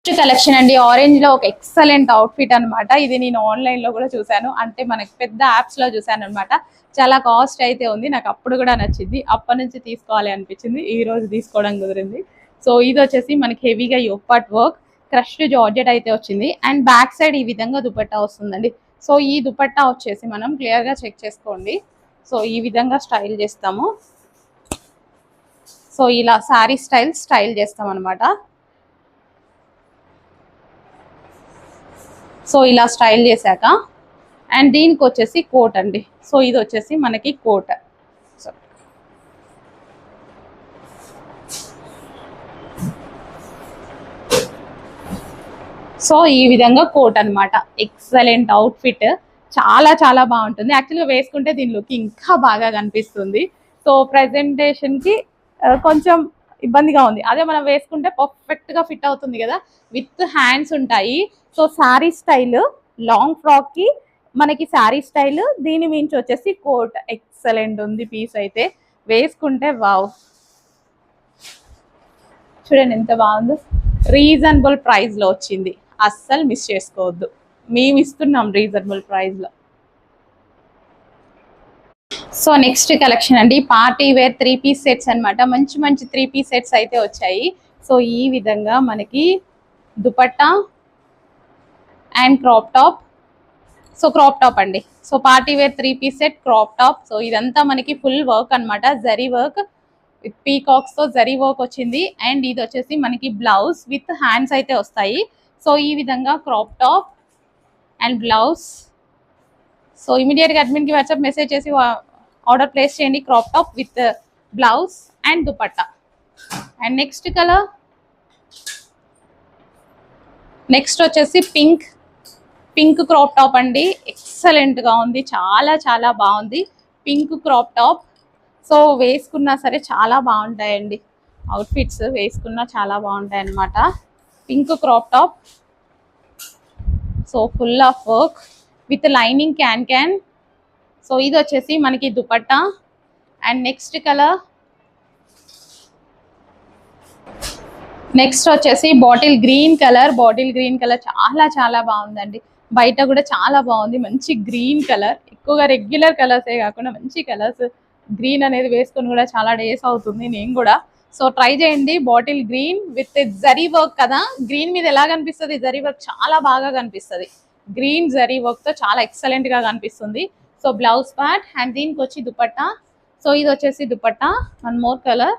Collection అండి orange లో ఒక ఎక్సలెంట్ అవుట్ఫిట్ అనమాట. ఇది నేను ఆన్లైన్ లో కూడా చూసాను, అంటే మనకి పెద్ద యాప్స్ లో చూసాను అనమాట. చాలా కాస్ట్ అయితే ఉంది, నాకు అప్పుడు కూడా నచ్చింది, అప్పటి నుంచి తీసుకోవాలి అనిపించింది, ఈ రోజు తీసుకోవడం కుదిరింది. సో ఇది వచ్చేసి మనకి హెవీగా యోపాట్ వర్క్ క్రష్డ్ జార్జెట్ అయితే వచ్చింది అండ్ బ్యాక్ సైడ్ ఈ విధంగా దుపట్టా వస్తుందండి. సో ఈ దుపట్టా వచ్చేసి మనం క్లియర్ గా చెక్ చేసుకోండి. సో ఈ విధంగా స్టైల్ చేస్తాము. సో ఇలా శారీ స్టైల్ చేస్తాం అనమాట. సో ఇలా స్టైల్ చేశాక అండ్ దీనికి వచ్చేసి కోట్ అండి. సో ఇది వచ్చేసి మనకి కోట్. సో ఈ విధంగా కోట్ అనమాట. ఎక్సలెంట్ అవుట్ఫిట్, చాలా చాలా బాగుంటుంది. యాక్చువల్గా వేసుకుంటే దీని లుక్ ఇంకా బాగా కనిపిస్తుంది. సో ప్రెజెంటేషన్కి కొంచెం ఇబ్బందిగా ఉంది, అదే మనం వేసుకుంటే పర్ఫెక్ట్గా ఫిట్ అవుతుంది కదా. విత్ హ్యాండ్స్ ఉంటాయి. సో శారీ స్టైల్ లాంగ్ ఫ్రాక్కి మనకి శారీ స్టైల్, దీని మించి వచ్చేసి కోట్. ఎక్సలెంట్ ఉంది పీస్ అయితే, వేసుకుంటే వావ్. చూడండి ఎంత బాగుందో. రీజనబుల్ ప్రైస్లో వచ్చింది, అస్సలు మిస్ చేసుకోవద్దు. మేము ఇస్తున్నాం రీజనబుల్ ప్రైస్లో. సో నెక్స్ట్ కలెక్షన్ అండి పార్టీ వేర్ 3 పీస్ సెట్స్ అనమాట. మంచి మంచి 3 పీస్ సెట్స్ అయితే వచ్చాయి. సో ఈ విధంగా మనకి dupatta and crop top. So crop top అండి. So party wear 3 piece set crop top. So ఇదంతా మనకి ఫుల్ వర్క్ అనమాట, జరీ వర్క్ విత్ పీకాక్స్ తో జరీ వర్క్ వచ్చింది. అండ్ ఇది వచ్చేసి మనకి బ్లౌజ్ విత్ హ్యాండ్స్ అయితే వస్తాయి. సో ఈ విధంగా crop top and blouse. So ఇమీడియట్గా అడ్మిన్కి వాట్సాప్ మెసేజ్ చేసి ఆర్డర్ ప్లేస్ చేయండి. Crop top with blouse and dupatta. And next colour, next వచ్చేసి పింక్ క్రాప్ టాప్ అండి. ఎక్సలెంట్గా ఉంది, చాలా చాలా బాగుంది పింక్ క్రాప్ టాప్. సో వేసుకున్నా సరే చాలా బాగుంటాయండి అవుట్ఫిట్స్, వేసుకున్నా చాలా బాగుంటాయి అన్నమాట. Pink crop top. So full of work with lining can. So ఇది వచ్చేసి మనకి dupatta. And next colour, next వచ్చేసి బాటిల్ గ్రీన్ కలర్ చాలా చాలా బాగుందండి. బయట కూడా చాలా బాగుంది, మంచి గ్రీన్ కలర్. ఎక్కువగా రెగ్యులర్ కలర్సే కాకుండా మంచి కలర్స్. గ్రీన్ అనేది వేసుకొని కూడా చాలా డేస్ అవుతుంది నేను కూడా. సో ట్రై చేయండి. Bottle green with zari work కదా, గ్రీన్ మీద ఎలా కనిపిస్తుంది జరీ వర్క్ చాలా బాగా కనిపిస్తుంది. గ్రీన్ జరీ వర్క్ తో చాలా ఎక్సలెంట్ గా కనిపిస్తుంది. సో బ్లౌజ్ పార్ట్ అండ్ దీనికి వచ్చి దుపట్టా. సో ఇది వచ్చేసి దుపట్టా. One more colour.